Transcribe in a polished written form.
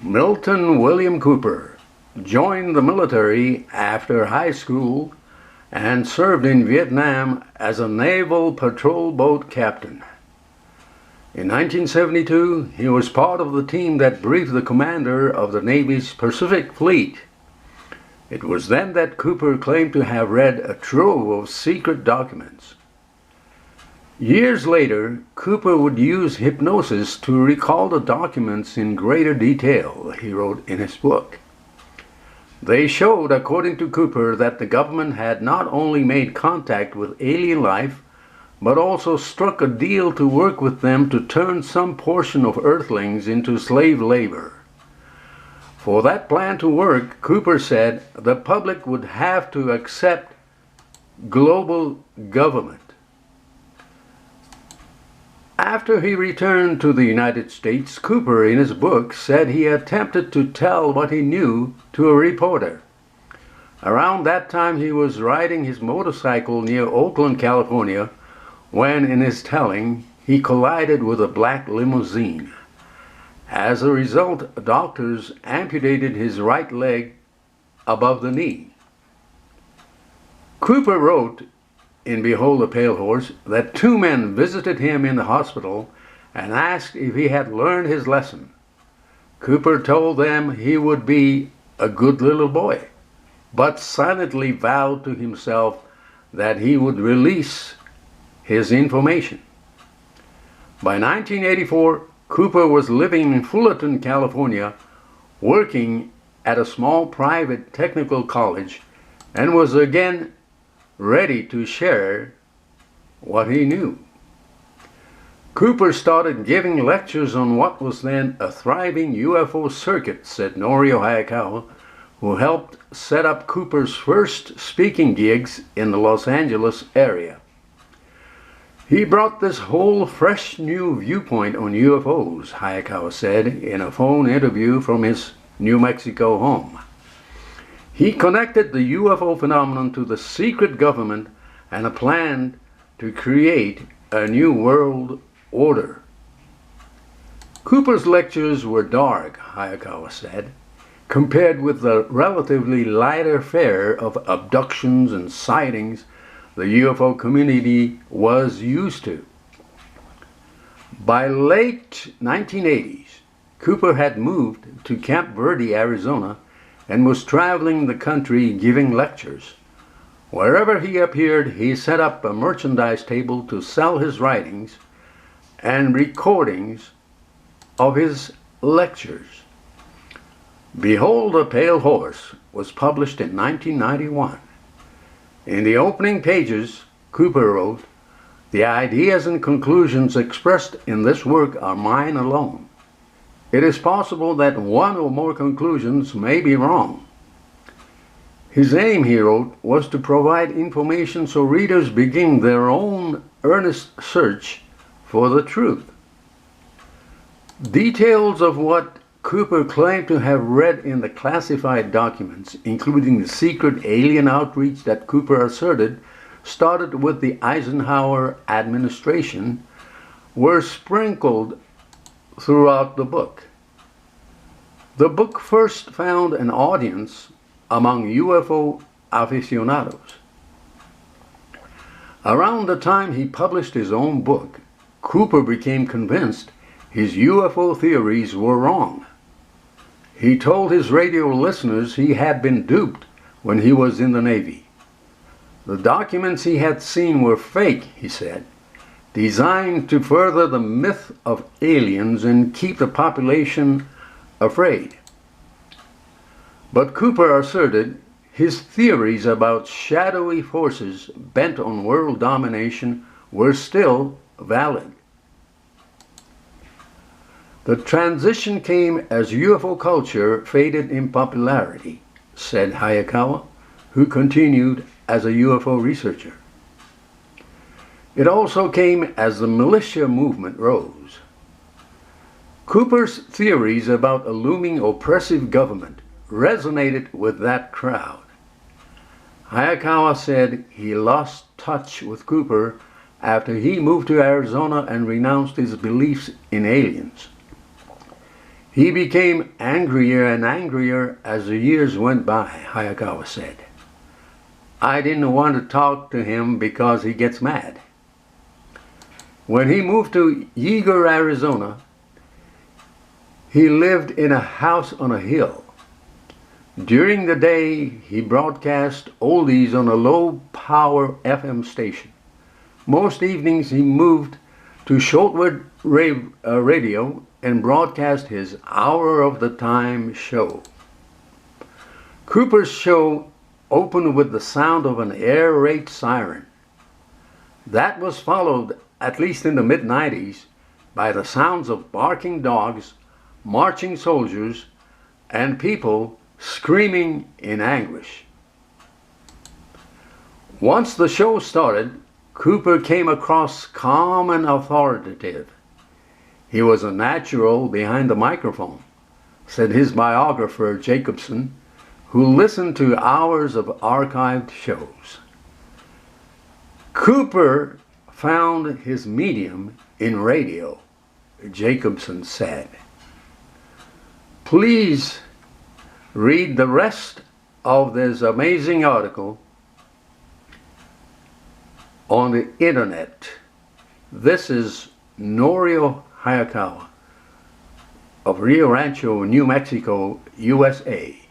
Milton William Cooper joined the military after high school and served in Vietnam as a naval patrol boat captain. In 1972, he was part of the team that briefed the commander of the Navy's Pacific Fleet. It was then that Cooper claimed to have read a trove of secret documents. Years later, Cooper would use hypnosis to recall the documents in greater detail, he wrote in his book. They showed, according to Cooper, that the government had not only made contact with alien life, but also struck a deal to work with them to turn some portion of Earthlings into slave labor. For that plan to work, Cooper said, the public would have to accept global government. After he returned to the United States, Cooper, in his book, said he attempted to tell what he knew to a reporter. Around that time, he was riding his motorcycle near Oakland, California, when, in his telling, he collided with a black limousine. As a result, doctors amputated his right leg above the knee. Cooper wrote in Behold the Pale Horse that two men visited him in the hospital and asked if he had learned his lesson. Cooper told them he would be a good little boy, but silently vowed to himself that he would release his information. By 1984, Cooper was living in Fullerton, California, working at a small private technical college, and was again ready to share what he knew. Cooper started giving lectures on what was then a thriving UFO circuit, said Norio Hayakawa, who helped set up Cooper's first speaking gigs in the Los Angeles area. He brought this whole fresh new viewpoint on UFOs, Hayakawa said in a phone interview from his New Mexico home. He connected the UFO phenomenon to the secret government and a plan to create a new world order. Cooper's lectures were dark, Hayakawa said, compared with the relatively lighter fare of abductions and sightings the UFO community was used to. By late 1980s, Cooper had moved to Camp Verde, Arizona, and was traveling the country giving lectures. Wherever he appeared, he set up a merchandise table to sell his writings and recordings of his lectures. Behold the Pale Horse was published in 1991. In the opening pages, Cooper wrote, "The ideas and conclusions expressed in this work are mine alone. It is possible that one or more conclusions may be wrong." His aim, he wrote, was to provide information so readers begin their own earnest search for the truth. Details of what Cooper claimed to have read in the classified documents, including the secret alien outreach that Cooper asserted started with the Eisenhower administration, were sprinkled throughout the book. The book first found an audience among UFO aficionados. Around the time he published his own book, Cooper became convinced his UFO theories were wrong. He told his radio listeners he had been duped when he was in the Navy. The documents he had seen were fake, he said, designed to further the myth of aliens and keep the population afraid. But Cooper asserted his theories about shadowy forces bent on world domination were still valid. The transition came as UFO culture faded in popularity, said Hayakawa, who continued as a UFO researcher. It also came as the militia movement rose. Cooper's theories about a looming oppressive government resonated with that crowd. Hayakawa said he lost touch with Cooper after he moved to Arizona and renounced his beliefs in aliens. He became angrier and angrier as the years went by, Hayakawa said. I didn't want to talk to him because he gets mad. When he moved to Yeager, Arizona, he lived in a house on a hill. During the day, he broadcast oldies on a low-power FM station. Most evenings, he moved to shortwave radio and broadcast his Hour of the Time show. Cooper's show opened with the sound of an air raid siren. That was followed, at least in the mid-90s, by the sounds of barking dogs, marching soldiers, and people screaming in anguish. Once the show started, Cooper came across calm and authoritative. He was a natural behind the microphone, said his biographer Jacobson, who listened to hours of archived shows. Cooper found his medium in radio, Jacobson said. Please read the rest of this amazing article on the internet. This is Norio Hayakawa of Rio Rancho, New Mexico, USA.